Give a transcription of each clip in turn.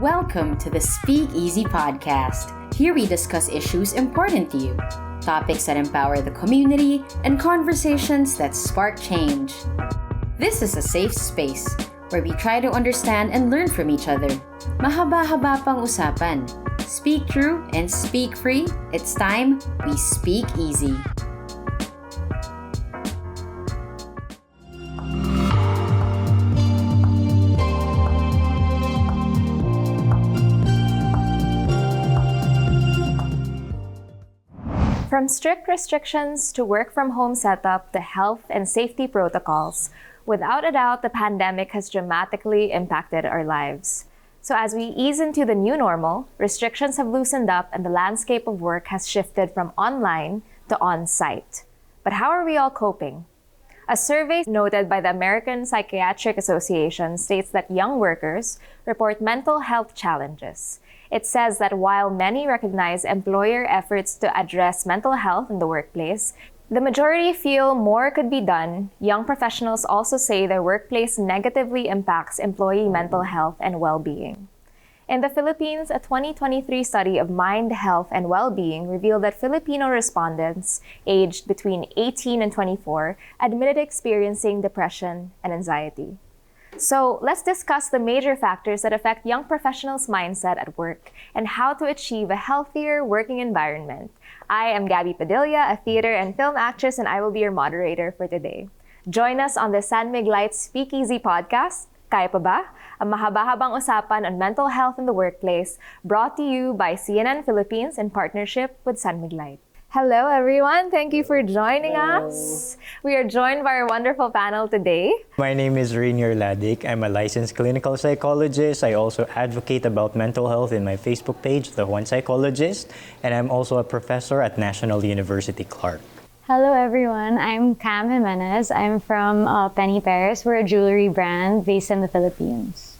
Welcome to the Speakeasy podcast. Here we discuss issues important to you, topics that empower the community, and conversations that spark change. This is a safe space where we try to understand and learn from each other. Mahaba-habang Usapan. Speak true and speak free. It's time we speak easy. From strict restrictions to work-from-home setup to health and safety protocols, without a doubt, the pandemic has dramatically impacted our lives. So as we ease into the new normal, restrictions have loosened up and the landscape of work has shifted from online to on-site. But how are we all coping? A survey noted by the American Psychiatric Association states that young workers report mental health challenges. It says that while many recognize employer efforts to address mental health in the workplace, the majority feel more could be done. Young professionals also say their workplace negatively impacts employee mental health and well-being. In the Philippines, a 2023 study of mind health and well-being revealed that Filipino respondents aged between 18 and 24 admitted experiencing depression and anxiety. So let's discuss the major factors that affect young professionals' mindset at work and how to achieve a healthier working environment. I am Gabby Padilla, a theater and film actress, and I will be your moderator for today. Join us on the San Mig Lights Speakeasy podcast, Kaya Pa Ba? A Mahaba-habang Usapan on mental health in the workplace, brought to you by CNN Philippines in partnership with San Mig Light. Hello, everyone. Thank you for joining us. We are joined by our wonderful panel today. My name is Rainier Ladik. I'm a licensed clinical psychologist. I also advocate about mental health in my Facebook page, The One Psychologist, and I'm also a professor at National University Clark. Hello, everyone. I'm Cam Jimenez. I'm from Penny Paris. We're a jewelry brand based in the Philippines.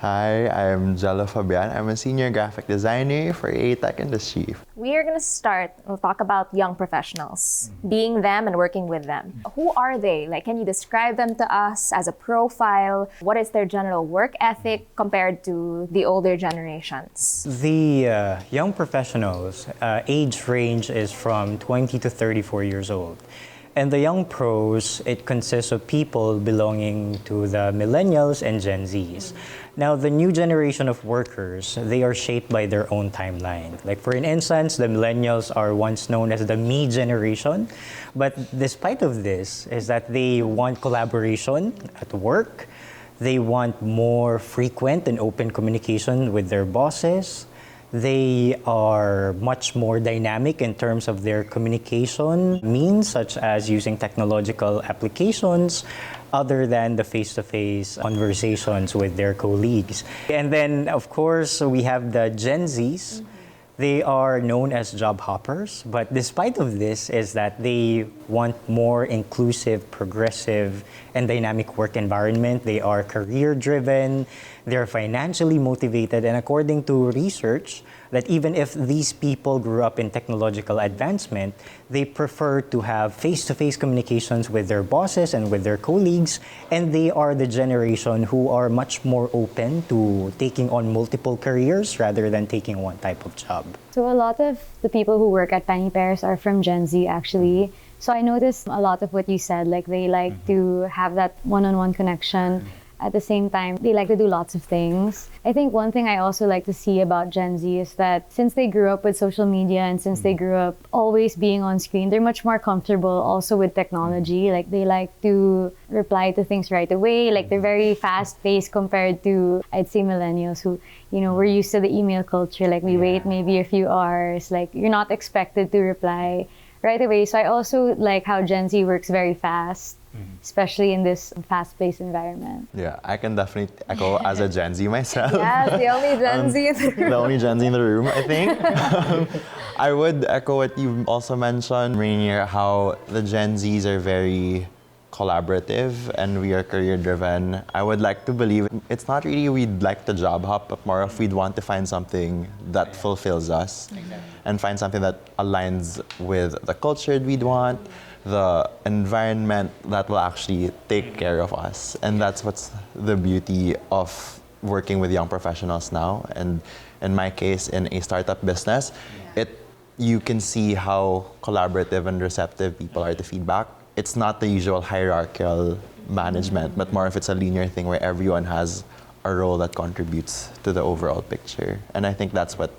Hi, I'm Jello Fabian. I'm a senior graphic designer for A-Tech Industry. We are going to start. We'll talk about young professionals, being them and working with them. Who are they? Can you describe them to us as a profile? What is their general work ethic compared to the older generations? The young professionals, age range is from 20 to 34 years old. And the young pros, it consists of people belonging to the millennials and Gen Zs. Now, the new generation of workers, they are shaped by their own timeline. For an instance, the millennials are once known as the me generation. But despite of this, is that they want collaboration at work. They want more frequent and open communication with their bosses. They are much more dynamic in terms of their communication means, such as using technological applications other than the face-to-face conversations with their colleagues. And then, of course, we have the Gen Zs. They are known as job hoppers, but despite of this is that they want more inclusive, progressive, and dynamic work environment. They are career-driven, they're financially motivated, and according to research, that even if these people grew up in technological advancement, they prefer to have face-to-face communications with their bosses and with their colleagues, and they are the generation who are much more open to taking on multiple careers rather than taking one type of job. So a lot of the people who work at Penny Paris are from Gen Z, actually. So I noticed a lot of what you said, they like to have that one-on-one connection. At the same time, they like to do lots of things. I think one thing I also like to see about Gen Z is that since they grew up with social media and since they grew up always being on screen, they're much more comfortable also with technology. They like to reply to things right away. They're very fast-paced compared to, I'd say, millennials who, we're used to the email culture. We wait maybe a few hours. You're not expected to reply right away. So I also like how Gen Z works very fast, especially in this fast-paced environment. Yeah, I can definitely echo as a Gen Z myself. Yes, the only Gen Z in the room. The only Gen Z in the room, I think. I would echo what you also mentioned, Rainier, how the Gen Zs are very collaborative and we are career-driven. I would like to believe it's not really we'd like to job hop, but more if we'd want to find something that fulfills us and find something that aligns with the culture we'd want, the environment that will actually take care of us. And that's what's the beauty of working with young professionals now, and in my case, in a startup business, you can see how collaborative and receptive people are to feedback. It's not the usual hierarchical management, but more if it's a linear thing where everyone has a role that contributes to the overall picture. And I think that's what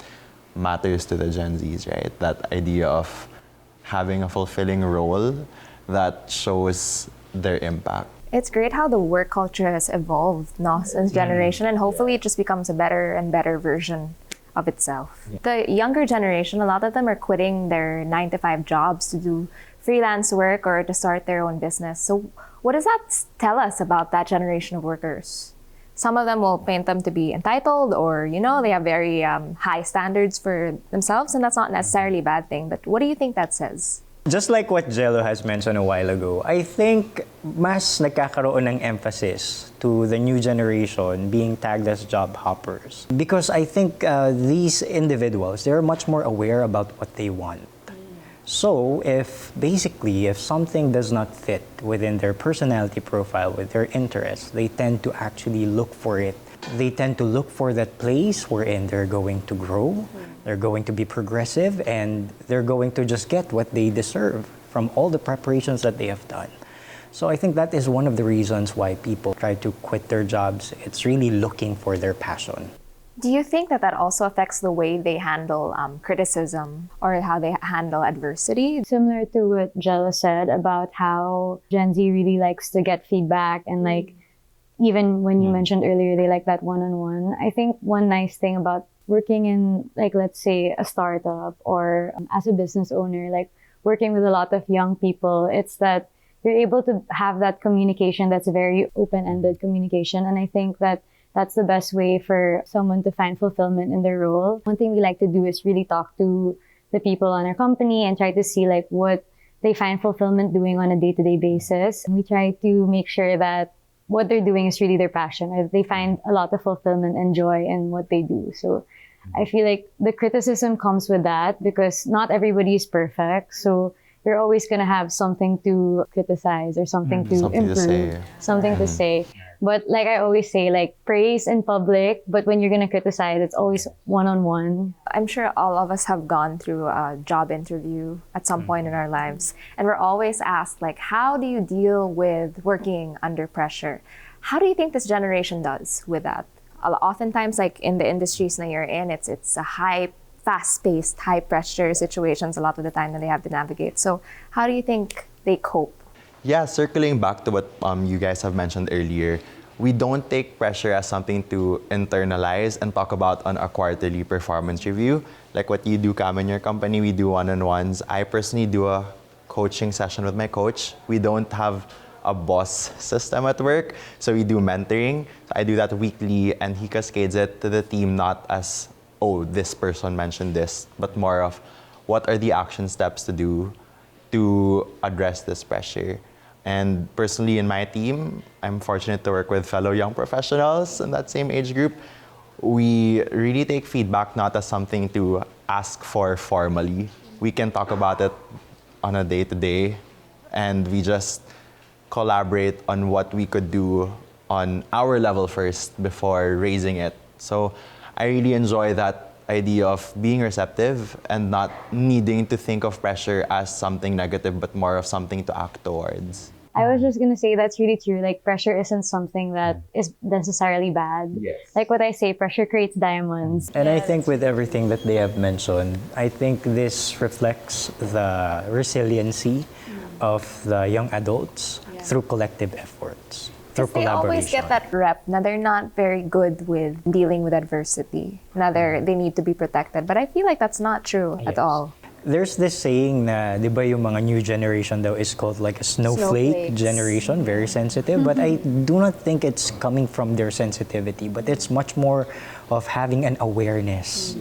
matters to the Gen Zs, right? That idea of having a fulfilling role that shows their impact. It's great how the work culture has evolved now since generation, and hopefully it just becomes a better and better version of itself. The younger generation, a lot of them are quitting their 9-to-5 jobs to do freelance work or to start their own business. So what does that tell us about that generation of workers? Some of them will paint them to be entitled, or, they have very high standards for themselves, and that's not necessarily a bad thing. But what do you think that says? Just like what Jello has mentioned a while ago, I think mas nagkakaroon ng emphasis to the new generation being tagged as job hoppers. Because I think these individuals, they're much more aware about what they want. So if something does not fit within their personality profile, with their interests, they tend to actually look for it. They tend to look for that place wherein they're going to grow, they're going to be progressive, and they're going to just get what they deserve from all the preparations that they have done. So I think that is one of the reasons why people try to quit their jobs. It's really looking for their passion. Do you think that also affects the way they handle criticism or how they handle adversity? Similar to what Jella said about how Gen Z really likes to get feedback, and even when you mentioned earlier, they like that one-on-one. I think one nice thing about working in, let's say, a startup or as a business owner, working with a lot of young people, it's that you're able to have that communication that's a very open-ended communication. And I think that that's the best way for someone to find fulfillment in their role. One thing we like to do is really talk to the people on our company and try to see what they find fulfillment doing on a day-to-day basis. And we try to make sure that what they're doing is really their passion, or they find a lot of fulfillment and joy in what they do. So I feel like the criticism comes with that, because not everybody is perfect. So you're always going to have something to criticize or something to improve, something to say. But like I always say, praise in public, but when you're going to criticize, it's always one-on-one. I'm sure all of us have gone through a job interview at some point in our lives. And we're always asked, how do you deal with working under pressure? How do you think this generation does with that? Oftentimes, in the industries that you're in, it's a high, fast-paced, high-pressure situations a lot of the time that they have to navigate. So how do you think they cope? Yeah, circling back to what you guys have mentioned earlier, we don't take pressure as something to internalize and talk about on a quarterly performance review. Like what you do, Cam, in your company, we do one-on-ones. I personally do a coaching session with my coach. We don't have a boss system at work, so we do mentoring. So I do that weekly, and he cascades it to the team, not as, this person mentioned this, but more of what are the action steps to do to address this pressure. And personally in my team, I'm fortunate to work with fellow young professionals in that same age group. We really take feedback not as something to ask for formally. We can talk about it on a day-to-day, and we just collaborate on what we could do on our level first before raising it. So I really enjoy that idea of being receptive and not needing to think of pressure as something negative, but more of something to act towards. I was just going to say that's really true. Pressure isn't something that is necessarily bad. Yes. Like what I say, pressure creates diamonds. And I think with everything that they have mentioned, I think this reflects the resiliency of the young adults through collective efforts. Through They always get that rep. Now they're not very good with dealing with adversity. Now they need to be protected. But I feel like that's not true at all. There's this saying na, di ba yung mga new generation daw is called a snowflake generation, very sensitive. But I do not think it's coming from their sensitivity, but it's much more of having an awareness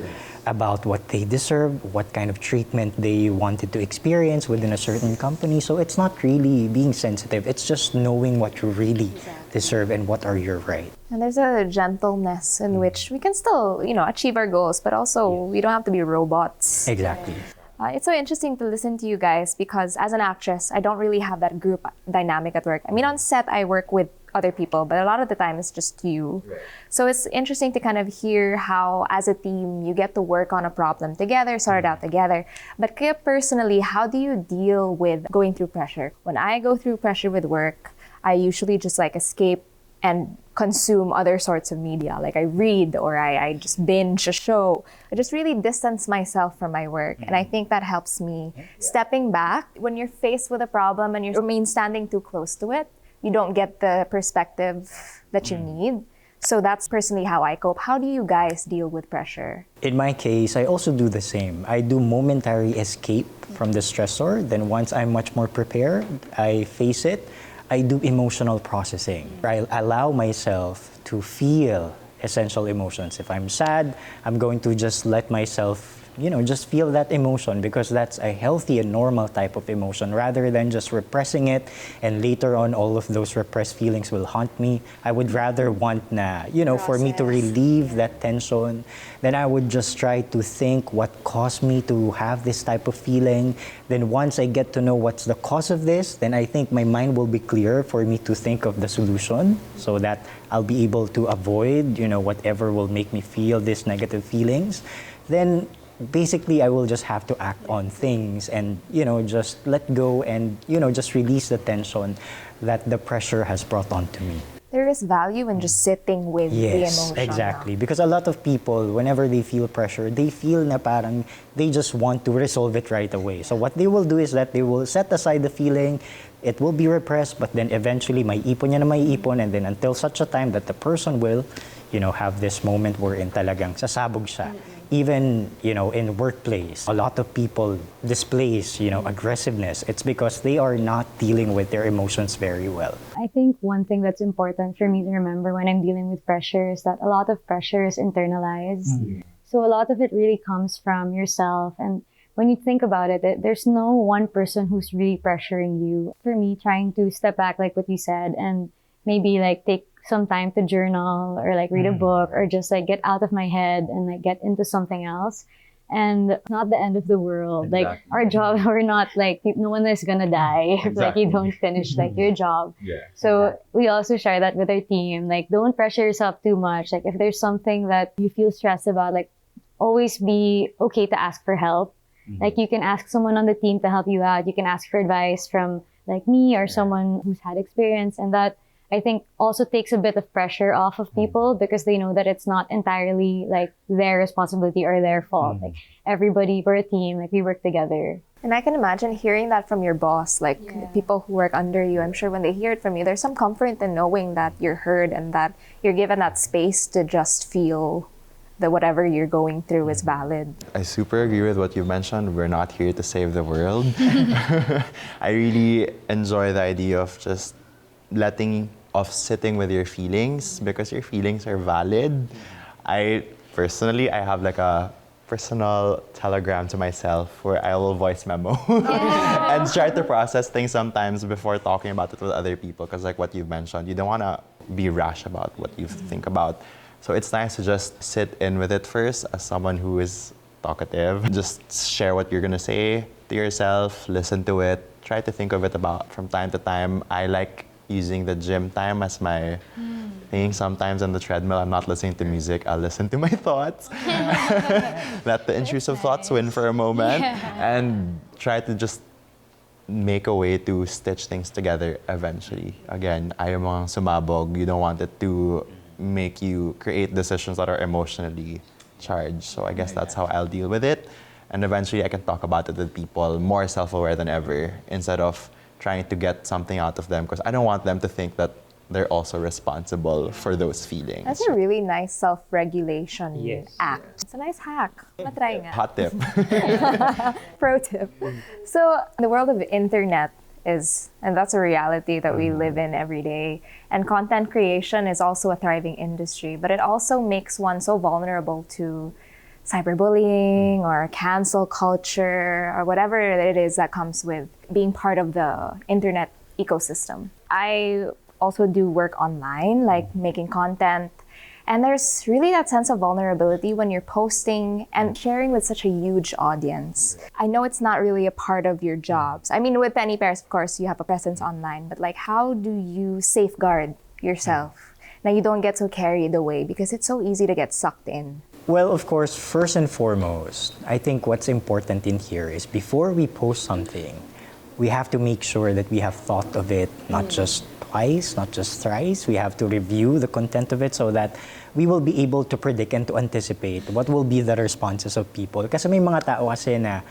about what they deserve, what kind of treatment they wanted to experience within a certain company. So it's not really being sensitive, it's just knowing what you really deserve and what are your rights. And there's a gentleness in which we can still, achieve our goals, but also we don't have to be robots. Exactly. It's so interesting to listen to you guys because as an actress, I don't really have that group dynamic at work. I mean, on set, I work with other people, but a lot of the time it's just you. So it's interesting to kind of hear how, as a team, you get to work on a problem together, sort it out together. But kaya personally, how do you deal with going through pressure? When I go through pressure with work, I usually just like escape and consume other sorts of media. Like I read or I just binge a show. I just really distance myself from my work. And I think that helps me stepping back. When you're faced with a problem and you're standing too close to it, you don't get the perspective that you need. So that's personally how I cope. How do you guys deal with pressure? In my case, I also do the same. I do momentary escape from the stressor. Then once I'm much more prepared, I face it. I do emotional processing. I allow myself to feel essential emotions. If I'm sad, I'm going to just let myself, just feel that emotion, because that's a healthy and normal type of emotion, rather than just repressing it and later on all of those repressed feelings will haunt me. I would rather want for me to relieve that tension. Then I would just try to think what caused me to have this type of feeling. Then once I get to know what's the cause of this, then I think my mind will be clear for me to think of the solution, so that I'll be able to avoid, whatever will make me feel these negative feelings. Then basically, I will just have to act on things and, just let go and, just release the tension that the pressure has brought onto me. There is value in just sitting with the emotion. Yes, exactly. Because a lot of people, whenever they feel pressure, they feel na parang they just want to resolve it right away. So what they will do is that they will set aside the feeling, it will be repressed, but then eventually may ipon niya na may ipon, and then until such a time that the person will, have this moment wherein talagang sasabog siya. Even, in workplace, a lot of people displays, aggressiveness. It's because they are not dealing with their emotions very well. I think one thing that's important for me to remember when I'm dealing with pressure is that a lot of pressure is internalized. So a lot of it really comes from yourself. And when you think about it, there's no one person who's really pressuring you. For me, trying to step back, like what you said, and maybe like take some time to journal or like read a book or just like get out of my head and like get into something else. And it's not the end of the world. Exactly. Like our job, we're not like, no one is gonna die if like you don't finish like your job. So we also share that with our team. Like, don't pressure yourself too much. Like if there's something that you feel stressed about, like always be okay to ask for help. Like you can ask someone on the team to help you out. You can ask for advice from like me or someone who's had experience, and that I think also takes a bit of pressure off of people because they know that it's not entirely like their responsibility or their fault. Like everybody, we're a team, like we work together. And I can imagine hearing that from your boss, like people who work under you. I'm sure when they hear it from you, there's some comfort in knowing that you're heard and that you're given that space to just feel that whatever you're going through is valid. I super agree with what you mentioned. We're not here to save the world. I really enjoy the idea of just sitting with your feelings, because your feelings are valid. I have like a personal telegram to myself where I will voice memo and try to process things sometimes before talking about it with other people, because like what you've mentioned, you don't want to be rash about what you think about. So it's nice to just sit in with it first as someone who is talkative. Just share what you're going to say to yourself, listen to it, try to think of it about from time to time. I like using the gym time as my thing. Sometimes on the treadmill, I'm not listening to music. I'll listen to my thoughts. Let the intrusive thoughts win for a moment and try to just make a way to stitch things together eventually. Again, ayaw mong sumabog. You don't want it to make you create decisions that are emotionally charged. So I guess that's how I'll deal with it. And eventually I can talk about it with people more self-aware than ever, instead of trying to get something out of them, because I don't want them to think that they're also responsible for those feelings. That's a really nice self-regulation act. It's a nice hack. Matry nga. Hot tip. Pro tip. So the world of internet and that's a reality that we live in every day. And content creation is also a thriving industry, but it also makes one so vulnerable to cyberbullying or cancel culture or whatever it is that comes with being part of the internet ecosystem. I also do work online, like making content. And there's really that sense of vulnerability when you're posting and sharing with such a huge audience. I know it's not really a part of your jobs. I mean, with Penny Pairs, of course, you have a presence online, but like, how do you safeguard yourself. Now you don't get so carried away because it's so easy to get sucked in. Well, of course, first and foremost, I think what's important in here is before we post something, we have to make sure that we have thought of it not just twice, not just thrice. We have to review the content of it so that we will be able to predict and to anticipate what will be the responses of people. Kasi may mga tao kasi na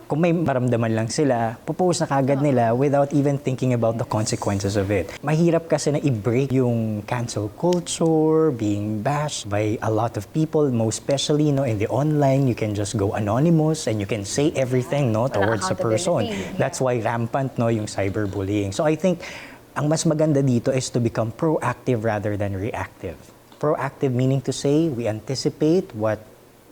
kung may maramdaman lang sila, popost na kagad nila without even thinking about the consequences of it. Mahirap kasi na i-break yung cancel culture, being bashed by a lot of people, most especially no, in the online, you can just go anonymous and you can say everything no, towards a person. That's why rampant no, yung cyberbullying. So I think ang mas maganda dito is to become proactive rather than reactive. Proactive meaning to say, we anticipate what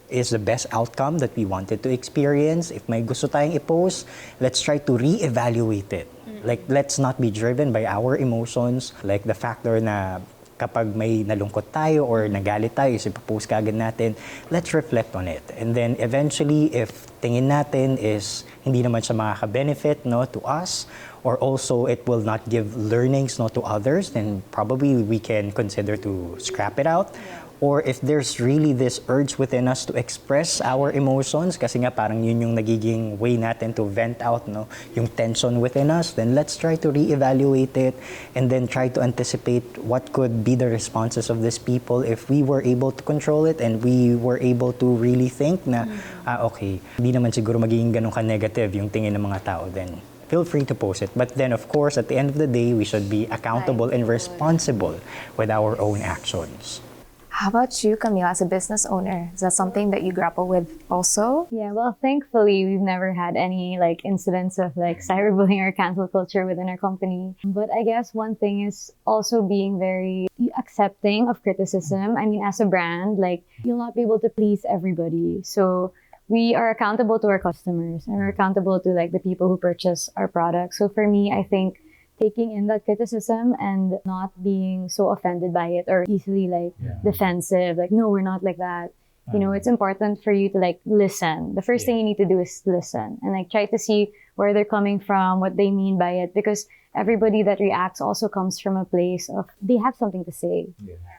is the best outcome that we wanted to experience. If may gusto tayong i-post, let's try to re-evaluate it. Like, let's not be driven by our emotions. Like the factor na kapag may nalungkot tayo or nagalit tayo, is ipopost kagad natin, let's reflect on it. And then eventually, if tingin natin is hindi naman siya makaka-benefit no, to us, or also it will not give learnings no, to others, then probably we can consider to scrap it out. Or if there's really this urge within us to express our emotions, kasi nga parang yun yung nagiging way natin to vent out no, yung tension within us, then let's try to re-evaluate it and then try to anticipate what could be the responses of these people if we were able to control it and we were able to really think na, okay, hindi naman siguro magiging ganun ka-negative yung tingin ng mga tao, then feel free to post it. But then, of course, at the end of the day, we should be accountable and responsible with our own actions. How about you, Camila, as a business owner? Is that something that you grapple with also? Yeah, well, thankfully, we've never had any like incidents of like cyberbullying or cancel culture within our company. But I guess one thing is also being very accepting of criticism. I mean, as a brand, like you'll not be able to please everybody. So we are accountable to our customers and we're accountable to like the people who purchase our products. So for me, I think taking in that criticism and not being so offended by it or easily like defensive, like, no, we're not like that. You know, it's important for you to like listen. The first thing you need to do is listen and like try to see where they're coming from, what they mean by it, because everybody that reacts also comes from a place of they have something to say.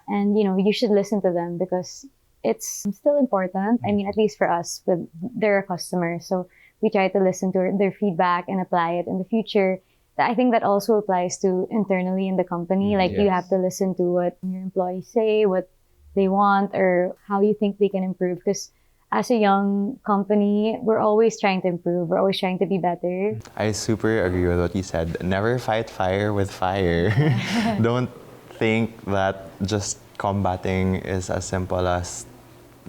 And, you know, you should listen to them because it's still important. I mean, at least for us, with their customers. So we try to listen to their feedback and apply it in the future. I think that also applies to internally in the company. Like you have to listen to what your employees say, what they want, or how you think they can improve. Because as a young company, we're always trying to improve. We're always trying to be better. I super agree with what you said. Never fight fire with fire. Don't think that just combating is as simple as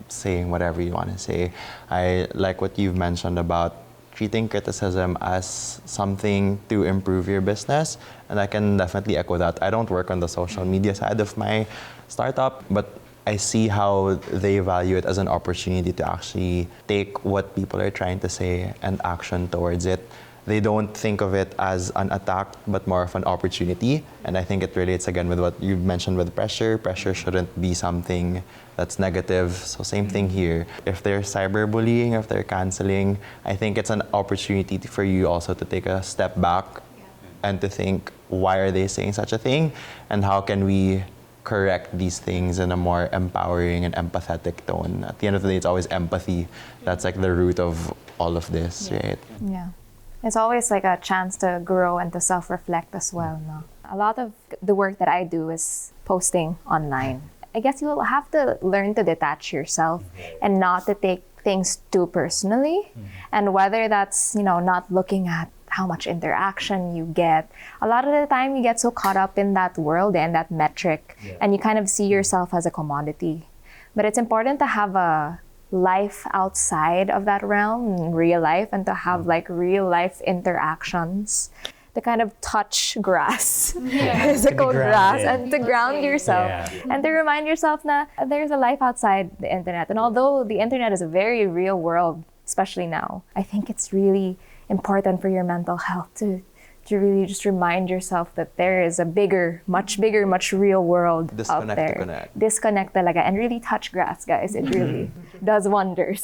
saying whatever you want to say. I like what you've mentioned about treating criticism as something to improve your business. And I can definitely echo that. I don't work on the social media side of my startup, but I see how they value it as an opportunity to actually take what people are trying to say and action towards it. They don't think of it as an attack, but more of an opportunity. And I think it relates again with what you mentioned with pressure. Pressure shouldn't be something that's negative. So same thing here. If they're cyberbullying, if they're canceling, I think it's an opportunity for you also to take a step back and to think, why are they saying such a thing? And how can we correct these things in a more empowering and empathetic tone? At the end of the day, it's always empathy. That's like the root of all of this, right? Yeah. It's always like a chance to grow and to self-reflect as well. No? A lot of the work that I do is posting online. I guess you'll have to learn to detach yourself and not to take things too personally. And whether that's, you know, not looking at how much interaction you get. A lot of the time you get so caught up in that world and that metric and you kind of see yourself as a commodity. But it's important to have a life outside of that realm, real life, and to have like real life interactions, to kind of touch grass, physical grass, and to ground yourself and to remind yourself that there's a life outside the internet. And although the internet is a very real world, especially now, I think it's really important for your mental health to really just remind yourself that there is a bigger, much real world out there. Disconnect talaga and really touch grass, guys. It really does wonders.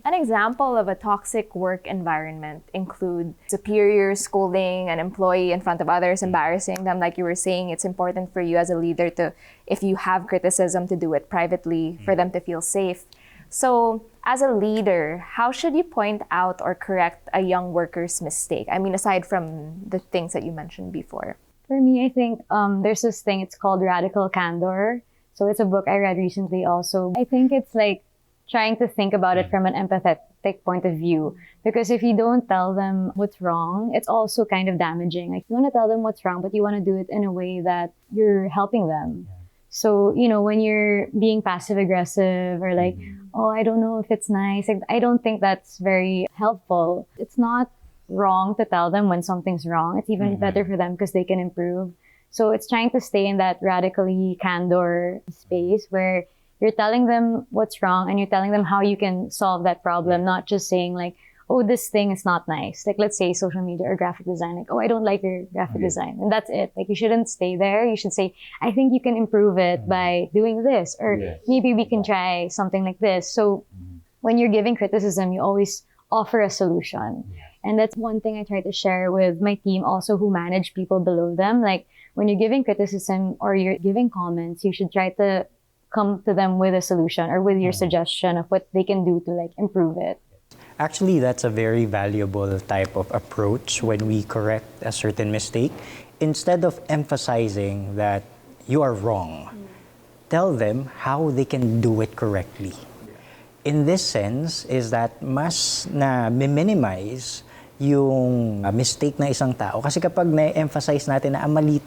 An example of a toxic work environment include superiors scolding an employee in front of others, embarrassing them. Like you were saying, it's important for you as a leader to, if you have criticism, to do it privately for them to feel safe. So as a leader, how should you point out or correct a young worker's mistake? I mean, aside from the things that you mentioned before. For me, I think there's this thing, it's called radical candor. So it's a book I read recently also. I think it's like trying to think about it from an empathetic point of view. Because if you don't tell them what's wrong, it's also kind of damaging. Like, you want to tell them what's wrong, but you want to do it in a way that you're helping them. So, you know, when you're being passive aggressive or like, oh, I don't know if it's nice, like, I don't think that's very helpful. It's not wrong to tell them when something's wrong. It's even better for them because they can improve. So it's trying to stay in that radically candor space where you're telling them what's wrong and you're telling them how you can solve that problem, not just saying like, oh, this thing is not nice. Like, let's say social media or graphic design, like, oh, I don't like your graphic design. And that's it. Like, you shouldn't stay there. You should say, I think you can improve it by doing this, or maybe we can try something like this. So when you're giving criticism, you always offer a solution. And that's one thing I try to share with my team also who manage people below them. Like, when you're giving criticism or you're giving comments, you should try to come to them with a solution or with your suggestion of what they can do to like improve it. Actually, that's a very valuable type of approach when we correct a certain mistake. Instead of emphasizing that you are wrong, tell them how they can do it correctly. In this sense, is that mas na minimize yung mistake na isang tao. Kasi kapag na-emphasize natin na mali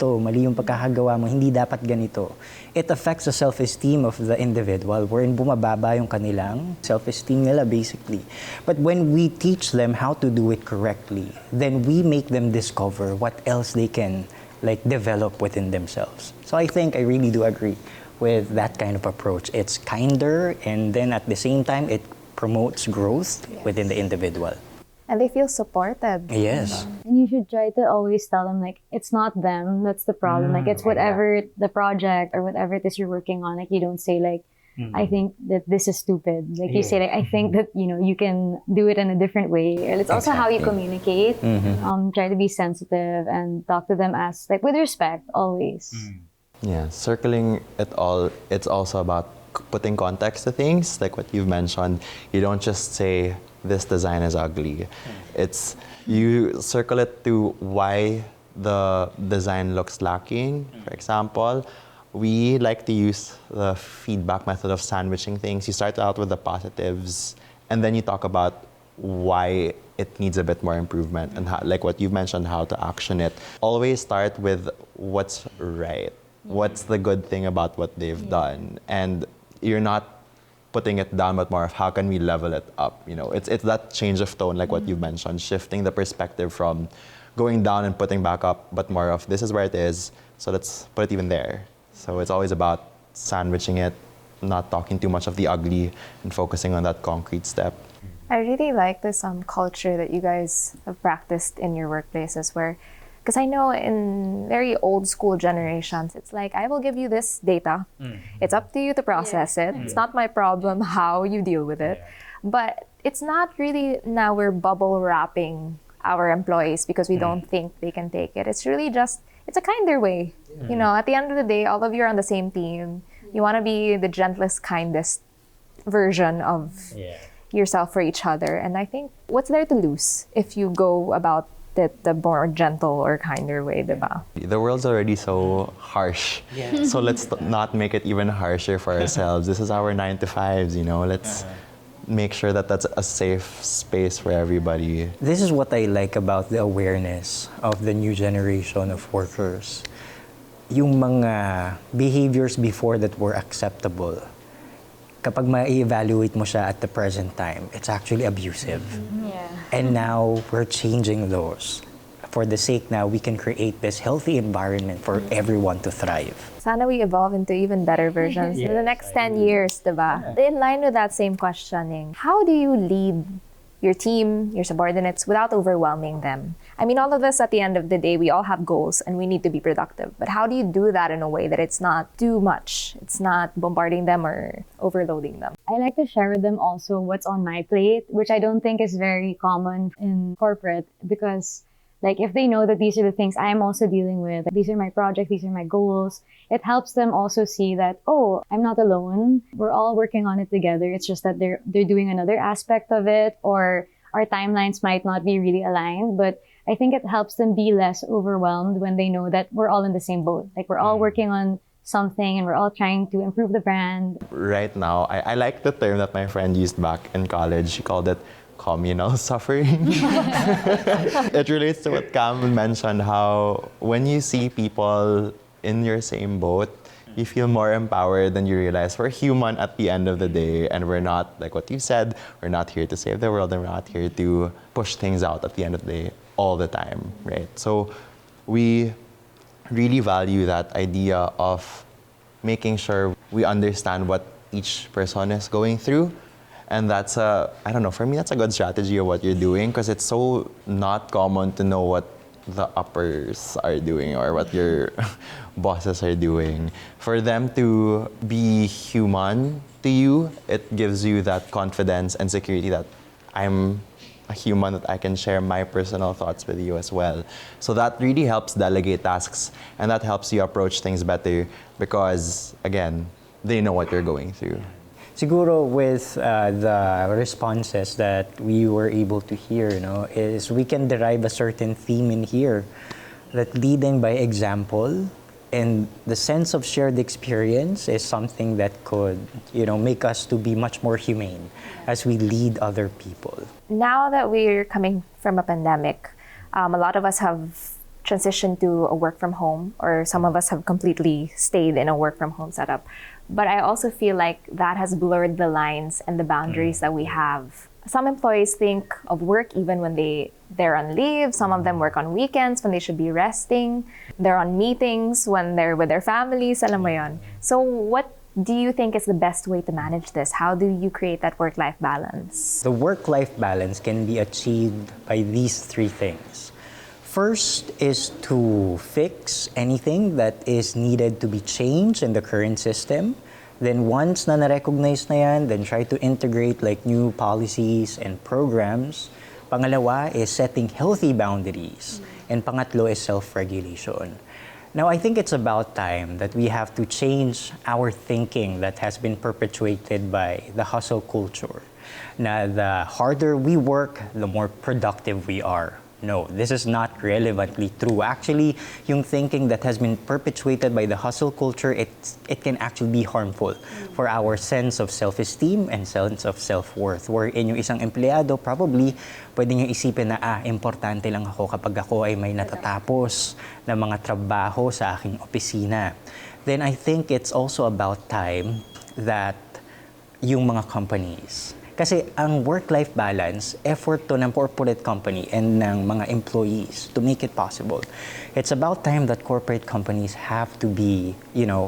yung pagkakagawa mo, hindi dapat ganito, it affects the self-esteem of the individual, wherein bumababa yung kanilang self-esteem nila basically. But when we teach them how to do it correctly, then we make them discover what else they can like develop within themselves. So I think I really do agree with that kind of approach. It's kinder, and then at the same time, it promotes growth within the individual. And they feel supported. Yes. And you should try to always tell them, like, it's not them that's the problem. Like, it's whatever the project or whatever it is you're working on. Like, you don't say, like, I think that this is stupid. Like, you say, like, I think that, you know, you can do it in a different way. And it's also how you communicate. Try to be sensitive and talk to them as, like, with respect, always. Yeah, circling it all, it's also about putting context to things, like what you've mentioned. You don't just say, this design is ugly. It's, you circle it to why the design looks lacking. For example, we like to use the feedback method of sandwiching things. You start out with the positives, and then you talk about why it needs a bit more improvement, and how, like what you've mentioned, how to action it. Always start with what's right. What's the good thing about what they've done? And you're not putting it down, but more of how can we level it up? You know, it's that change of tone, like what you've mentioned, shifting the perspective from going down and putting back up, but more of this is where it is, so let's put it even there. So it's always about sandwiching it, not talking too much of the ugly, and focusing on that concrete step. I really like this culture that you guys have practiced in your workplaces where, because I know in very old school generations, it's like, I will give you this data. It's up to you to process it. It's not my problem how you deal with it. But it's not really now we're bubble wrapping our employees because we don't think they can take it. It's really just, it's a kinder way. You know, at the end of the day, all of you are on the same team. You want to be the gentlest, kindest version of yourself for each other. And I think, what's there to lose if you go about the more gentle or kinder way, diba? The world's already so harsh. So let's not make it even harsher for ourselves. This is our 9 to 5s, you know. Let's make sure that that's a safe space for everybody. This is what I like about the awareness of the new generation of workers. Yung mga behaviors before that were acceptable, kapag ma-evaluate mo siya at the present time, it's actually abusive. And now we're changing those. For the sake now, we can create this healthy environment for everyone to thrive. Sana we evolve into even better versions in the next 10 years, diba? In line with that same questioning, how do you lead your team, your subordinates, without overwhelming them? I mean, all of us at the end of the day, we all have goals and we need to be productive. But how do you do that in a way that it's not too much? It's not bombarding them or overloading them. I like to share with them also what's on my plate, which I don't think is very common in corporate, because like if they know that these are the things I'm also dealing with, these are my projects, these are my goals, it helps them also see that, oh, I'm not alone. We're all working on it together. It's just that they're doing another aspect of it, or our timelines might not be really aligned. But I think it helps them be less overwhelmed when they know that we're all in the same boat. Like we're all working on something and we're all trying to improve the brand. Right now, I like the term that my friend used back in college. She called it communal suffering. It relates to what Cam mentioned, how when you see people in your same boat, you feel more empowered and you realize we're human at the end of the day, and we're not, like what you said, we're not here to save the world and we're not here to push things out at the end of the day all the time, right? So we really value that idea of making sure we understand what each person is going through. And that's I don't know, for me, that's a good strategy of what you're doing, because it's so not common to know what the uppers are doing or what your bosses are doing. For them to be human to you, it gives you that confidence and security that I'm a human, that I can share my personal thoughts with you as well. So that really helps delegate tasks, and that helps you approach things better because, again, they know what you're going through. Siguro with the responses that we were able to hear, is we can derive a certain theme in here, that leading by example and the sense of shared experience is something that could, make us to be much more humane as we lead other people. Now that we're coming from a pandemic, a lot of us have transitioned to a work from home, or some of us have completely stayed in a work from home setup. But I also feel like that has blurred the lines and the boundaries that we have. Some employees think of work even when they're on leave. Some of them work on weekends when they should be resting. They're on meetings when they're with their families. Alam mo yon. So what do you think is the best way to manage this? How do you create that work-life balance? The work-life balance can be achieved by these three things. First is to fix anything that is needed to be changed in the current system. Then once na na-recognize na yan, then try to integrate like new policies and programs. Pangalawa is setting healthy boundaries. And pangatlo is self-regulation. Now, I think it's about time that we have to change our thinking that has been perpetuated by the hustle culture. Na the harder we work, the more productive we are. No, this is not relevantly true. Actually, yung thinking that has been perpetuated by the hustle culture, it can actually be harmful for our sense of self-esteem and sense of self-worth. Wherein yung isang empleyado, probably, pwede nyo isipin na, importante lang ako kapag ako ay may natatapos na mga trabaho sa aking opisina. Then I think it's also about time that yung mga companies, kasi ang work-life balance, effort to ng corporate company and ng mga employees to make it possible. It's about time that corporate companies have to be,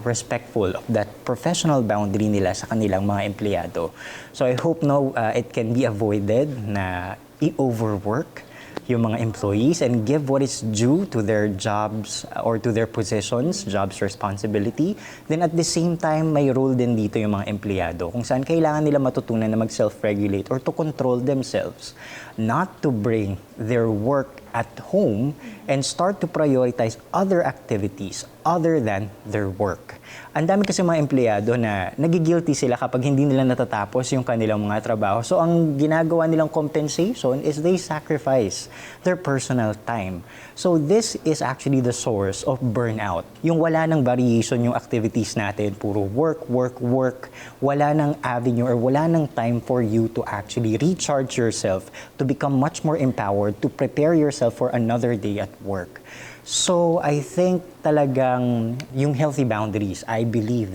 respectful of that professional boundary nila sa kanilang mga empleyado. So I hope it can be avoided na i-overwork yung mga employees and give what is due to their jobs or to their positions, jobs responsibility. Then at the same time, may role din dito yung mga empleyado kung saan kailangan nila matutunan na mag-self-regulate or to control themselves, not to bring their work at home and start to prioritize other activities other than their work. Ang dami kasi mga empleyado na nagigilty sila kapag hindi nila natatapos yung kanilang mga trabaho. So ang ginagawa nilang compensation is they sacrifice their personal time. So this is actually the source of burnout. Yung wala nang variation yung activities natin, puro work, work, work. Wala nang avenue or wala nang time for you to actually recharge yourself, to become much more empowered, to prepare yourself for another day at work. So I think talagang yung healthy boundaries, I believe,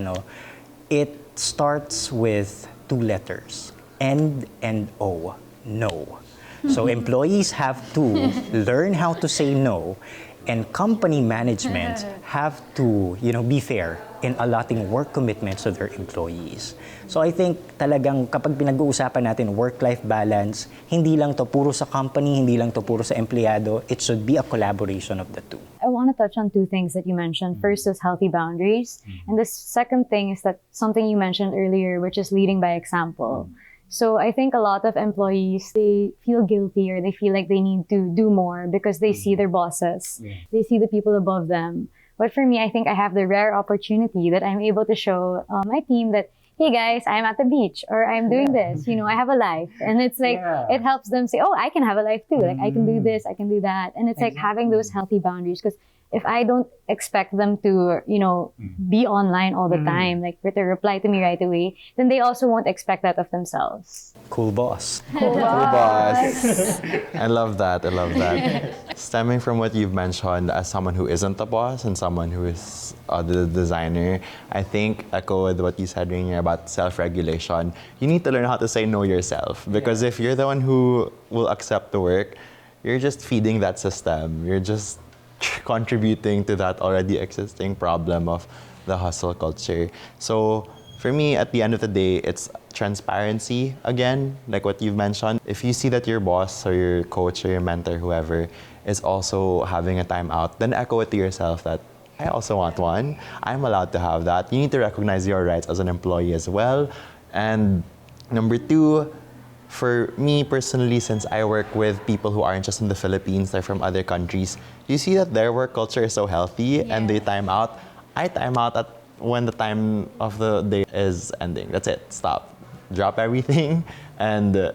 it starts with two letters, N and O, no. So employees have to learn how to say no And company management have to, be fair in allotting work commitments to their employees. So I think talagang kapag pinag-uusapan natin work-life balance, hindi lang to puro sa company, hindi lang to puro sa empleyado. It should be a collaboration of the two. I want to touch on two things that you mentioned. First is healthy boundaries. And the second thing is that something you mentioned earlier, which is leading by example. So I think a lot of employees, they feel guilty or they feel like they need to do more because they see their bosses. They see the people above them. But for me, I think I have the rare opportunity that I'm able to show my team that, hey guys, I'm at the beach or I'm doing this, I have a life. And it's like, it helps them say, oh, I can have a life too. Like I can do this, I can do that. And it's like having those healthy boundaries, because if I don't expect them to, be online all the time, like to reply to me right away, then they also won't expect that of themselves. Cool boss. Cool boss. I love that. Stemming from what you've mentioned as someone who isn't a boss and someone who is the designer, I think echo with what you said, Rainier, about self-regulation. You need to learn how to say no yourself, because if you're the one who will accept the work, you're just feeding that system. You're just contributing to that already existing problem of the hustle culture. So for me, at the end of the day, it's transparency again, like what you've mentioned. If you see that your boss or your coach or your mentor, whoever, is also having a timeout, then echo it to yourself that I also want one. I'm allowed to have that. You need to recognize your rights as an employee as well. And number two, for me personally, since I work with people who aren't just in the Philippines, they're from other countries, you see that their work culture is so healthy and they time out. I time out at when the time of the day is ending. That's it. Stop. Drop everything and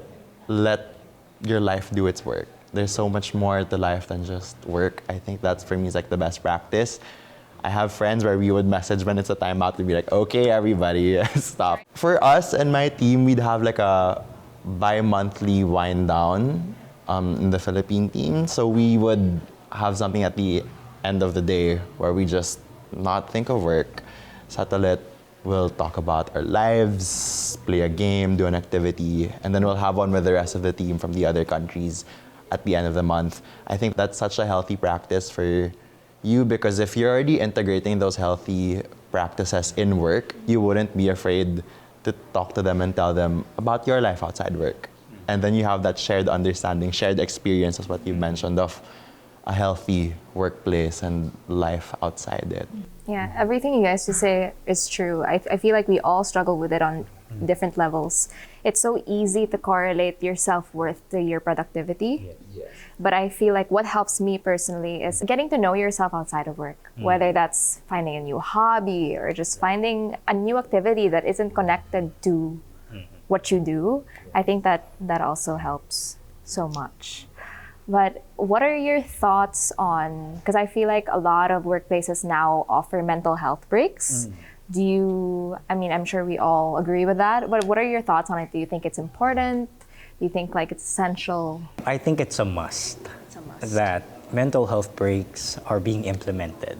let your life do its work. There's so much more to life than just work. I think that's, for me, is like the best practice. I have friends where we would message when it's a timeout to be like, okay, everybody, stop. For us and my team, we'd have like a bi-monthly wind down in the Philippine team. So we would have something at the end of the day where we just not think of work, settle it. We'll talk about our lives, play a game, do an activity, and then we'll have one with the rest of the team from the other countries at the end of the month. I think that's such a healthy practice for you, because if you're already integrating those healthy practices in work, you wouldn't be afraid to talk to them and tell them about your life outside work. And then you have that shared understanding, shared experience, as what you mentioned, of a healthy workplace and life outside it. Yeah, everything you guys just say is true. I feel like we all struggle with it on different levels. It's so easy to correlate your self-worth to your productivity. Yes. But I feel like what helps me personally is getting to know yourself outside of work, whether that's finding a new hobby or just finding a new activity that isn't connected to what you do. I think that also helps so much. But what are your thoughts on, because I feel like a lot of workplaces now offer mental health breaks. I'm sure we all agree with that, but what are your thoughts on it? Do you think it's important? Do you think like it's essential? I think it's a must that mental health breaks are being implemented.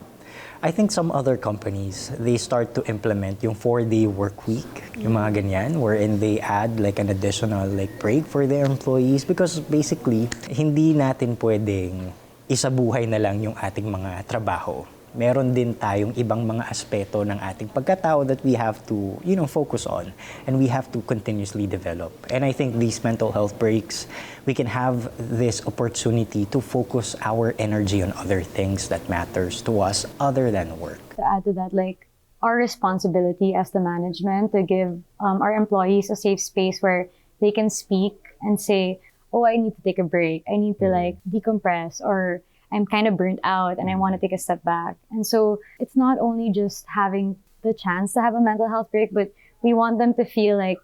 I think some other companies, they start to implement yung 4-day work week, yung mga ganyan, wherein they add like an additional like break for their employees, because basically, hindi natin pwedeng isabuhay na lang yung ating mga trabaho. Meron din tayong ibang mga aspeto ng ating pagkatao that we have to, focus on, and we have to continuously develop. And I think these mental health breaks, we can have this opportunity to focus our energy on other things that matters to us other than work. To add to that, like our responsibility as the management to give our employees a safe space where they can speak and say, oh, I need to take a break. I need to like decompress, or I'm kind of burnt out and I want to take a step back. And so it's not only just having the chance to have a mental health break, but we want them to feel like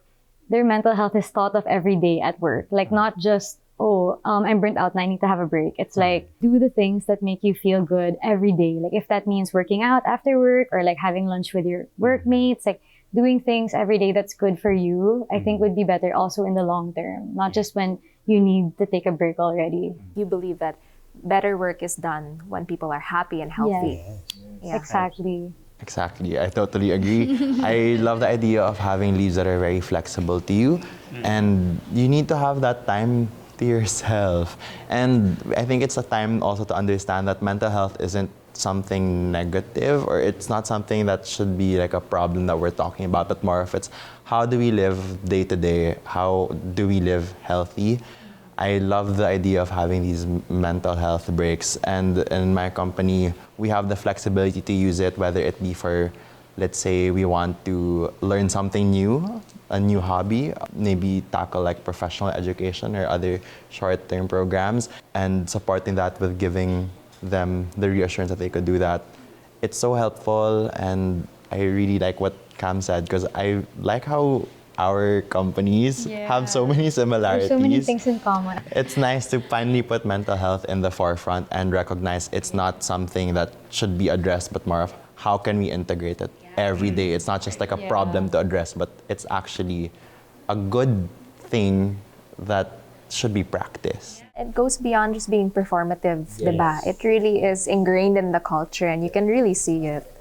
their mental health is thought of every day at work. Like not just, I'm burnt out and I need to have a break. It's like, do the things that make you feel good every day. Like if that means working out after work or like having lunch with your workmates, like doing things every day that's good for you, I think would be better also in the long term, not just when you need to take a break already. You believe that better work is done when people are happy and healthy. Yes. Yeah. Exactly. Exactly. I totally agree. I love the idea of having leaves that are very flexible to you. And you need to have that time to yourself. And I think it's a time also to understand that mental health isn't something negative, or it's not something that should be like a problem that we're talking about, but more of it's how do we live day to day? How do we live healthy? I love the idea of having these mental health breaks, and in my company, we have the flexibility to use it, whether it be for, let's say, we want to learn something new, a new hobby, maybe tackle like professional education or other short-term programs, and supporting that with giving them the reassurance that they could do that. It's so helpful, and I really like what Cam said, because I like how our companies have so many similarities. There's so many things in common. It's nice to finally put mental health in the forefront and recognize it's not something that should be addressed, but more of how can we integrate it every day. It's not just like a problem to address, but it's actually a good thing that should be practiced. It goes beyond just being performative, diba? It really is ingrained in the culture and you can really see it.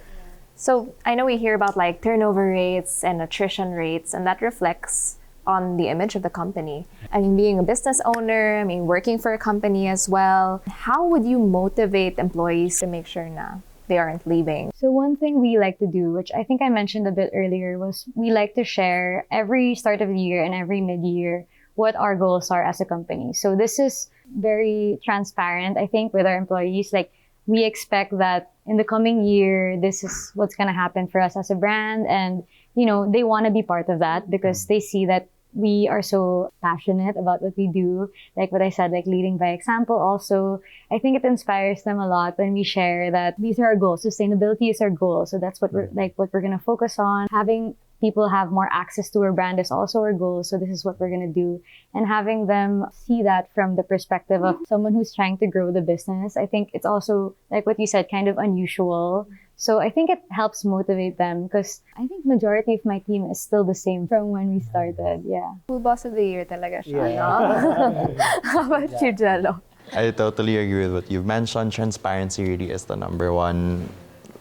So I know we hear about like turnover rates and attrition rates, and that reflects on the image of the company. I mean, being a business owner, I mean, working for a company as well, how would you motivate employees to make sure na they aren't leaving? So one thing we like to do, which I think I mentioned a bit earlier, was we like to share every start of the year and every mid-year what our goals are as a company. So this is very transparent, I think, with our employees. Like, we expect that in the coming year, this is what's going to happen for us as a brand. And, you know, they want to be part of that because they see that we are so passionate about what we do. Like what I said, like leading by example also. I think it inspires them a lot when we share that these are our goals. Sustainability is our goal. So that's what we're going to focus on. Having people have more access to our brand is also our goal. So this is what we're going to do. And having them see that from the perspective of someone who's trying to grow the business, I think it's also, like what you said, kind of unusual. So I think it helps motivate them because I think majority of my team is still the same from when we started. Yeah. Cool boss of the year talaga siya, no? How about you, Jello? I totally agree with what you've mentioned. Transparency really is the number one,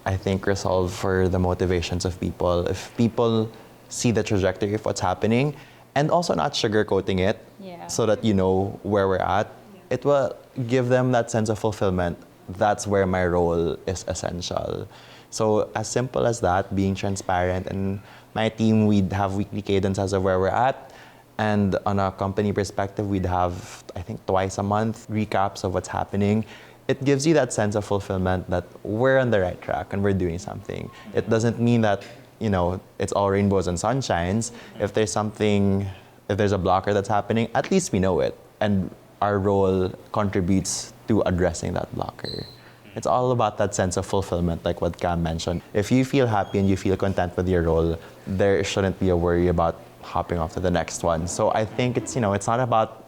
I think, resolve for the motivations of people. If people see the trajectory of what's happening and also not sugarcoating it so that you know where we're at, it will give them that sense of fulfillment. That's where my role is essential. So as simple as that, being transparent, and my team, we'd have weekly cadences of where we're at. And on a company perspective, we'd have, I think, twice a month recaps of what's happening. It gives you that sense of fulfillment that we're on the right track and we're doing something. It doesn't mean that, you know, it's all rainbows and sunshines. If there's a blocker that's happening, at least we know it. And our role contributes to addressing that blocker. It's all about that sense of fulfillment, like what Cam mentioned. If you feel happy and you feel content with your role, there shouldn't be a worry about hopping off to the next one. So I think it's, you know, it's not about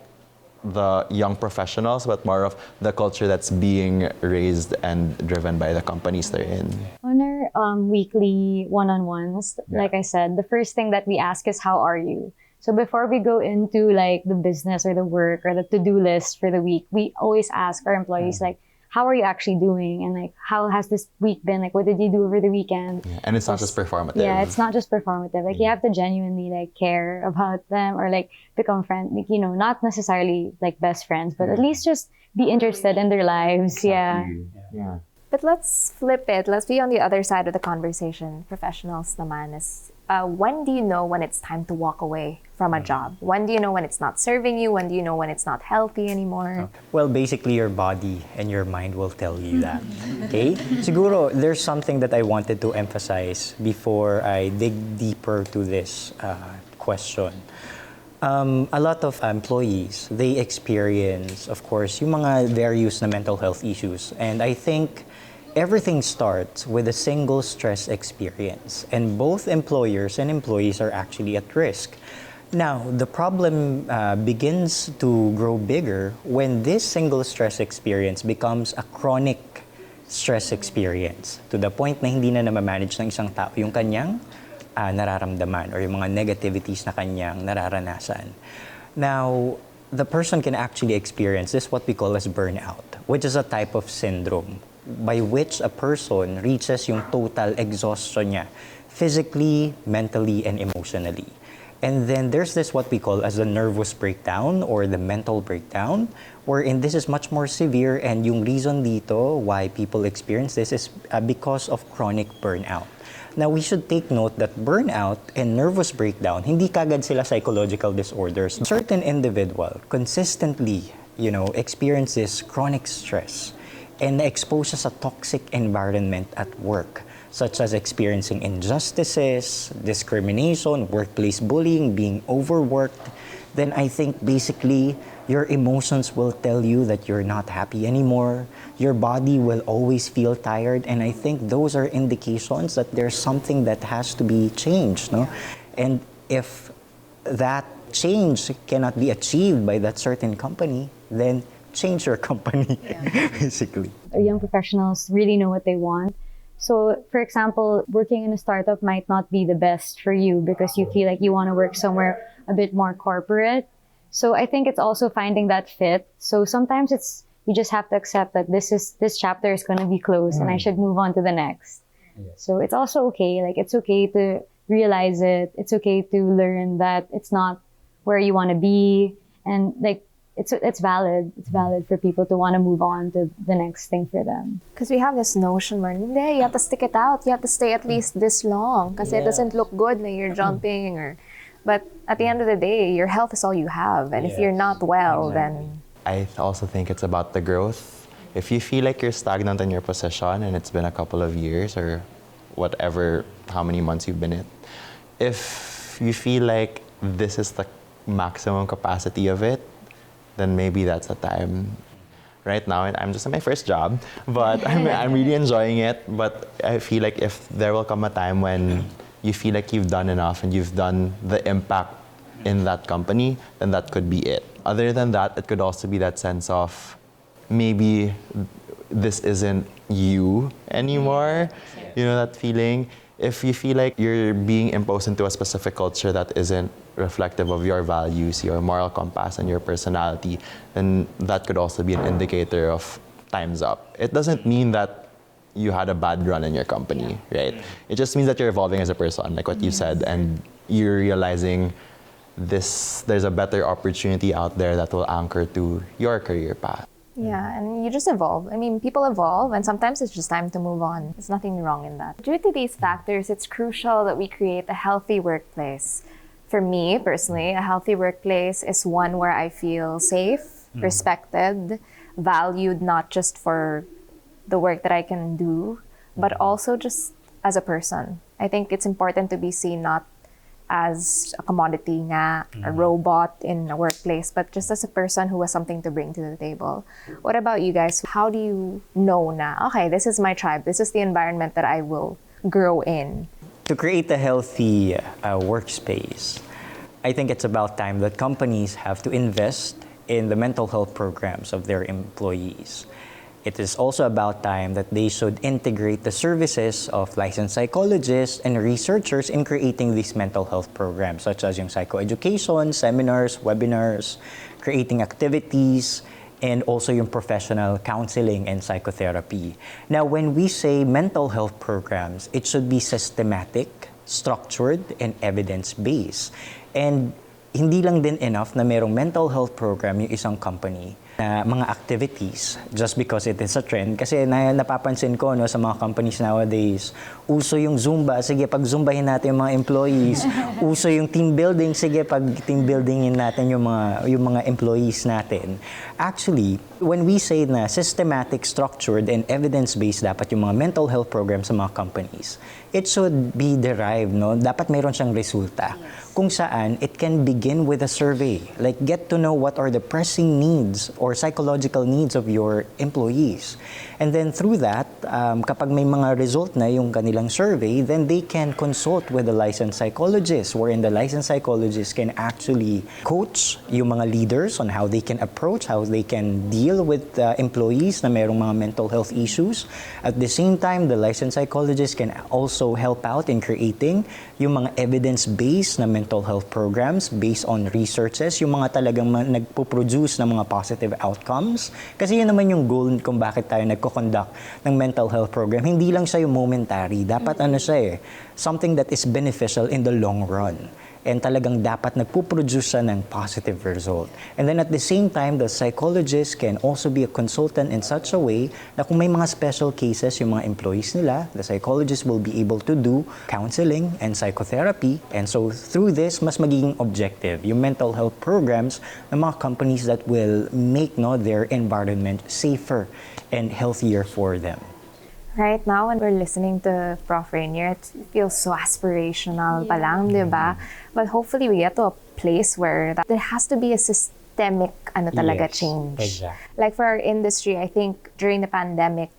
the young professionals, but more of the culture that's being raised and driven by the companies they're in. On our weekly one-on-ones, like I said, the first thing that we ask is, how are you? So before we go into like the business or the work or the to-do list for the week, we always ask our employees like, how are you actually doing? And like, how has this week been? Like, what did you do over the weekend? Yeah. And it's not just performative. Yeah, it's not just performative. Like, you have to genuinely like care about them or like become friends. Like, you know, not necessarily like best friends, but at least just be interested in their lives. Yeah. But let's flip it. Let's be on the other side of the conversation. Professionals naman is, when do you know when it's time to walk away from a job? When do you know when it's not serving you? When do you know when it's not healthy anymore? Well, basically your body and your mind will tell you that. Okay? Siguro, there's something that I wanted to emphasize before I dig deeper to this question. A lot of employees, they experience, of course, yung mga various na mental health issues. And I think everything starts with a single stress experience. And both employers and employees are actually at risk. Now, the problem begins to grow bigger when this single stress experience becomes a chronic stress experience to the point na hindi na ma-manage ng isang tao yung kanyang nararamdaman or yung mga negativities na kanyang nararanasan. Now, the person can actually experience this, what we call as burnout, which is a type of syndrome by which a person reaches yung total exhaustion niya, physically, mentally, and emotionally. And then there's this what we call as the nervous breakdown or the mental breakdown, wherein this is much more severe, and yung reason dito why people experience this is because of chronic burnout. Now, we should take note that burnout and nervous breakdown, hindi kagad sila psychological disorders. Certain individual consistently, experiences chronic stress and exposed sa toxic environment at work, such as experiencing injustices, discrimination, workplace bullying, being overworked, then I think basically your emotions will tell you that you're not happy anymore. Your body will always feel tired, and I think those are indications that there's something that has to be changed, no? And if that change cannot be achieved by that certain company, then change your company, basically. Young professionals really know what they want. So, for example, working in a startup might not be the best for you because you feel like you want to work somewhere a bit more corporate. So I think it's also finding that fit. So sometimes you just have to accept that this chapter is going to be closed and I should move on to the next. So it's also okay. Like, it's okay to realize it. It's okay to learn that it's not where you want to be, and like it's valid. It's valid for people to want to move on to the next thing for them. Because we have this notion where you have to stick it out. You have to stay at least this long because it doesn't look good when you're jumping But at the end of the day, your health is all you have. And if you're not well, then... I also think it's about the growth. If you feel like you're stagnant in your position and it's been a couple of years or whatever, how many months you've been in, if you feel like this is the maximum capacity of it, then maybe that's the time. Right now, I'm just in my first job, but I'm really enjoying it. But I feel like if there will come a time when you feel like you've done enough and you've done the impact in that company, then that could be it. Other than that, it could also be that sense of maybe this isn't you anymore. You know, that feeling. If you feel like you're being imposed into a specific culture that isn't reflective of your values, your moral compass, and your personality, then that could also be an indicator of time's up. It doesn't mean that you had a bad run in your company, right? It just means that you're evolving as a person, like what you said, and you're realizing there's a better opportunity out there that will anchor to your career path. Yeah, and you just evolve. I mean, people evolve, and sometimes it's just time to move on. There's nothing wrong in that. Due to these factors, it's crucial that we create a healthy workplace. For me, personally, a healthy workplace is one where I feel safe, respected, valued, not just for the work that I can do, but also just as a person. I think it's important to be seen not as a commodity nga, a robot in a workplace, but just as a person who has something to bring to the table. What about you guys? How do you know na, okay, this is my tribe, this is the environment that I will grow in? To create a healthy workspace, I think it's about time that companies have to invest in the mental health programs of their employees. It is also about time that they should integrate the services of licensed psychologists and researchers in creating these mental health programs, such as yung psychoeducation, seminars, webinars, creating activities, and also yung professional counseling and psychotherapy. Now, when we say mental health programs, it should be systematic, structured, and evidence-based. And hindi lang din enough na merong mental health program yung isang company na mga activities just because it is a trend. Kasi napapansin ko sa mga companies nowadays, uso yung Zumba, sige pag-Zumbahin natin yung mga employees. Uso yung team building, sige pag-team buildingin natin yung mga employees natin. Actually, when we say na systematic, structured, and evidence-based dapat yung mga mental health programs sa mga companies, it should be derived, no? Dapat mayroon siyang resulta. Kung saan, it can begin with a survey. Like, get to know what are the pressing needs or psychological needs of your employees. And then through that, kapag may mga result na yung kanilang survey, then they can consult with the licensed psychologist, wherein the licensed psychologist can actually coach yung mga leaders on how they can approach, how they can deal with employees na mayroong mga mental health issues. At the same time, the licensed psychologist can also help out in creating yung mga evidence-based na mental health programs based on researches, yung mga talagang nagpo-produce ng mga positive outcomes. Kasi yun naman yung goal kung bakit tayo nagko-conduct ng mental health program. Hindi lang siya yung momentary. Dapat siya something that is beneficial in the long run. and talagang dapat nagpuproduce siya ng positive result. And then at the same time, the psychologist can also be a consultant in such a way na kung may mga special cases yung mga employees nila, the psychologist will be able to do counseling and psychotherapy. And so through this, mas magiging objective yung mental health programs ng mga companies that will make their environment safer and healthier for them. Right now, when we're listening to Prof. Rainier, it feels so aspirational pa lang, di ba? But hopefully we get to a place where there has to be a systemic change. Exactly. Like for our industry, I think during the pandemic,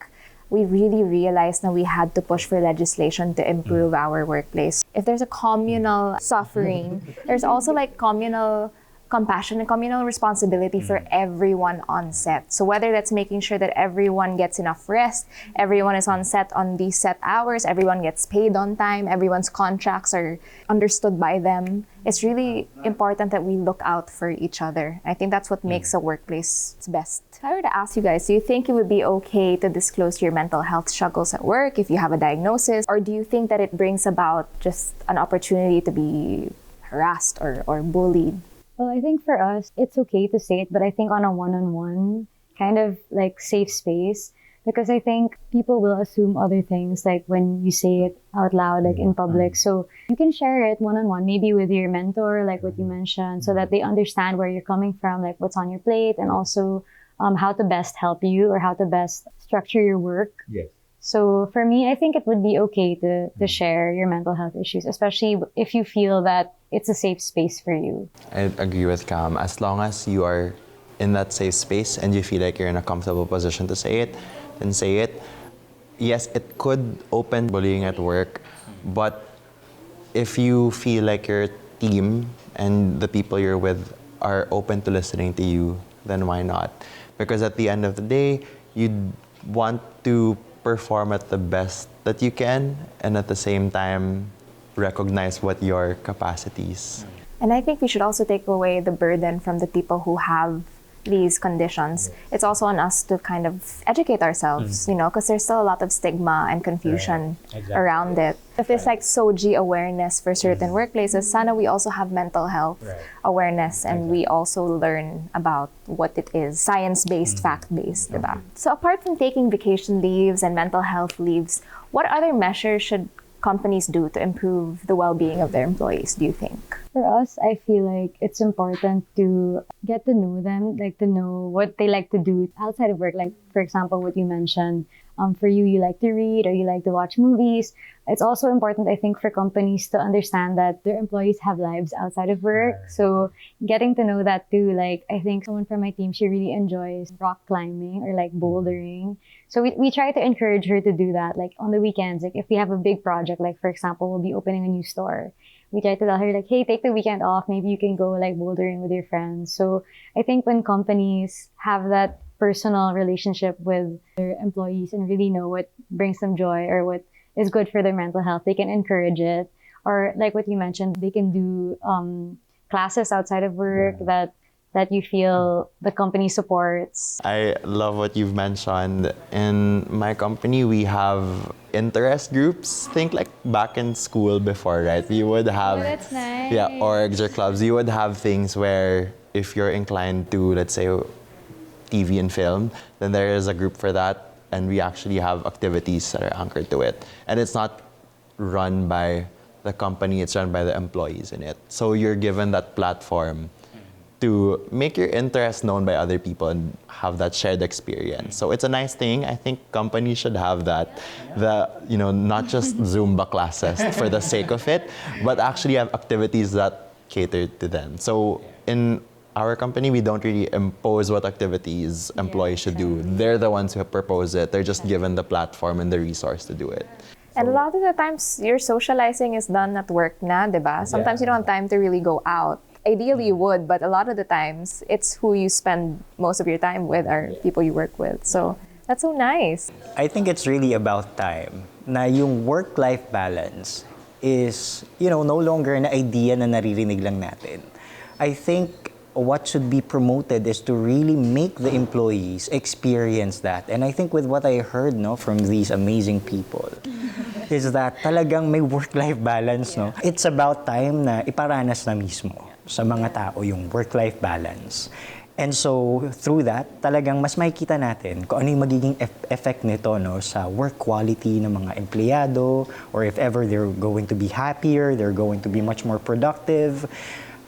we really realized that we had to push for legislation to improve our workplace. If there's a communal suffering, there's also like communal compassion and communal responsibility for everyone on set. So whether that's making sure that everyone gets enough rest, everyone is on set on these set hours, everyone gets paid on time, everyone's contracts are understood by them, it's really important that we look out for each other. I think that's what makes a workplace best. If I were to ask you guys, do you think it would be okay to disclose your mental health struggles at work if you have a diagnosis? Or do you think that it brings about just an opportunity to be harassed or bullied? Well, I think for us, it's okay to say it, but I think on a one-on-one kind of like safe space, because I think people will assume other things like when you say it out loud, like in public. So you can share it one-on-one, maybe with your mentor, like what you mentioned, so that they understand where you're coming from, like what's on your plate, and also how to best help you or how to best structure your work. Yes. So for me, I think it would be okay to share your mental health issues, especially if you feel that it's a safe space for you. I agree with Cam. As long as you are in that safe space and you feel like you're in a comfortable position to say it, then say it. Yes, it could open bullying at work, but if you feel like your team and the people you're with are open to listening to you, then why not? Because at the end of the day, you want to perform at the best that you can, and at the same time recognize what your capacities. And I think we should also take away the burden from the people who have these conditions. It's also on us to kind of educate ourselves, because there's still a lot of stigma and confusion around it. If there's like SOGI awareness for certain workplaces, sana we also have mental health awareness, and we also learn about what it is, science-based, fact-based, diba? So apart from taking vacation leaves and mental health leaves, what other measures should companies do to improve the well-being of their employees, do you think? For us, I feel like it's important to get to know them, like to know what they like to do outside of work. Like, for example, what you mentioned, for you, you like to read or you like to watch movies. It's also important, I think, for companies to understand that their employees have lives outside of work. So getting to know that too, like, I think someone from my team, she really enjoys rock climbing or like bouldering. So we try to encourage her to do that. Like on the weekends, like if we have a big project, like for example, we'll be opening a new store. We try to tell her like, hey, take the weekend off. Maybe you can go like bouldering with your friends. So I think when companies have that personal relationship with their employees and really know what brings them joy or what is good for their mental health, they can encourage it. Or like what you mentioned, they can do classes outside of work that you feel the company supports. I love what you've mentioned. In my company, we have interest groups. Think like back in school before, right? We would have that's nice. orgs or clubs. You would have things where if you're inclined to, let's say, TV and film, then there is a group for that, and we actually have activities that are anchored to it. And it's not run by the company, it's run by the employees in it. So you're given that platform to make your interest known by other people and have that shared experience. So it's a nice thing. I think companies should have that. Not just Zumba classes for the sake of it, but actually have activities that cater to them. So in our company, we don't really impose what activities employees should do. They're the ones who propose it. They're just given the platform and the resource to do it. And a lot of the times, your socializing is done at work na, diba? Sometimes you don't have time to really go out. Ideally, you would, but a lot of the times, it's who you spend most of your time with are people you work with. So that's so nice. I think it's really about time na yung work-life balance is, no longer na idea na naririnig lang natin. I think what should be promoted is to really make the employees experience that. And I think with what I heard from these amazing people, is that talagang may work-life balance, no? It's about time na iparanas na mismo sa mga tao yung work-life balance. And so, through that, talagang mas makikita natin kung ano yung magiging effect nito, no, sa work quality ng mga empleyado, or if ever they're going to be happier, they're going to be much more productive.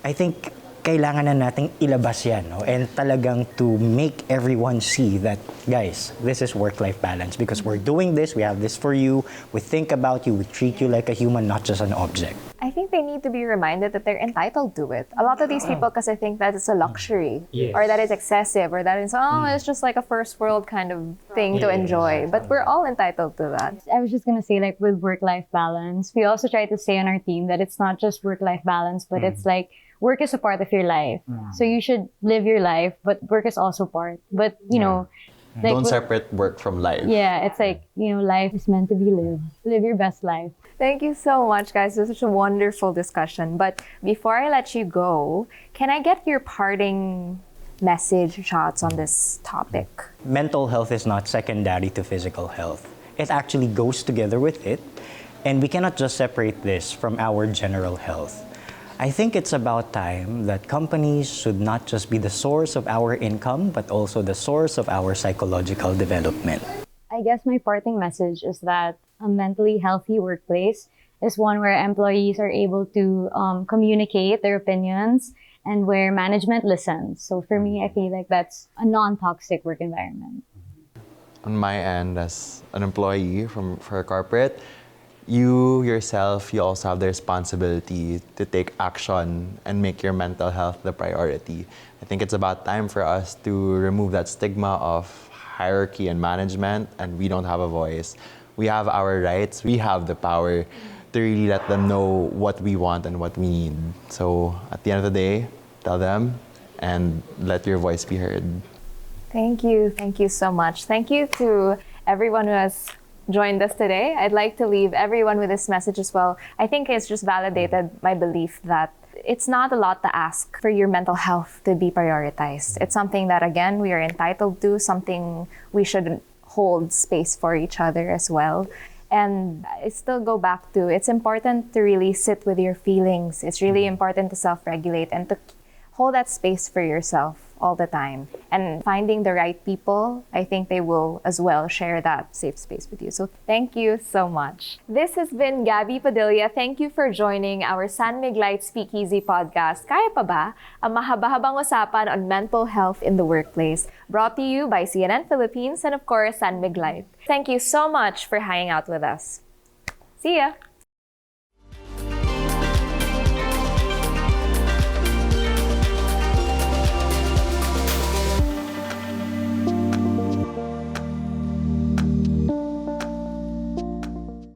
I think kailangan na nating ilabas yan, no? And talagang to make everyone see that, guys, this is work-life balance because we're doing this, we have this for you, we think about you, we treat you like a human, not just an object. I think they need to be reminded that they're entitled to it. A lot of these people, because I think that it's a luxury, or that it's excessive, or that it's just like a first world kind of thing to enjoy. But we're all entitled to that. I was just gonna say, like, with work-life balance, we also try to say on our team that it's not just work-life balance, but it's like work is a part of your life. So you should live your life, but work is also part. But, you know, like, Don't separate work from life. yeah, it's like, you know, life is meant to be lived. Live your best life. Thank you so much, guys. It was such a wonderful discussion. But before I let you go, can I get your parting message, shots on this topic? Mental health is not secondary to physical health. It actually goes together with it, and we cannot just separate this from our general health. I think it's about time that companies should not just be the source of our income, but also the source of our psychological development. I guess my parting message is that a mentally healthy workplace is one where employees are able to communicate their opinions and where management listens. So for me, I feel like that's a non-toxic work environment. On my end, as an employee for a corporate, you yourself, you also have the responsibility to take action and make your mental health the priority. I think it's about time for us to remove that stigma of hierarchy and management, and we don't have a voice. We have our rights. We have the power to really let them know what we want and what we need. So at the end of the day, tell them and let your voice be heard. Thank you. Thank you so much. Thank you to everyone who has joined us today. I'd like to leave everyone with this message as well. I think it's just validated my belief that it's not a lot to ask for your mental health to be prioritized. It's something that, again, we are entitled to, something we should hold space for each other as well. And I still go back to, it's important to really sit with your feelings. It's really important to self-regulate and to hold that space for yourself all the time. And finding the right people, I think they will as well share that safe space with you. So thank you so much. This has been Gabby Padilla. Thank you for joining our San Mig Light Speakeasy podcast. Kaya pa ba? Ang mahaba-habang usapan on mental health in the workplace. Brought to you by CNN Philippines and of course, San Mig Light. Thank you so much for hanging out with us. See ya!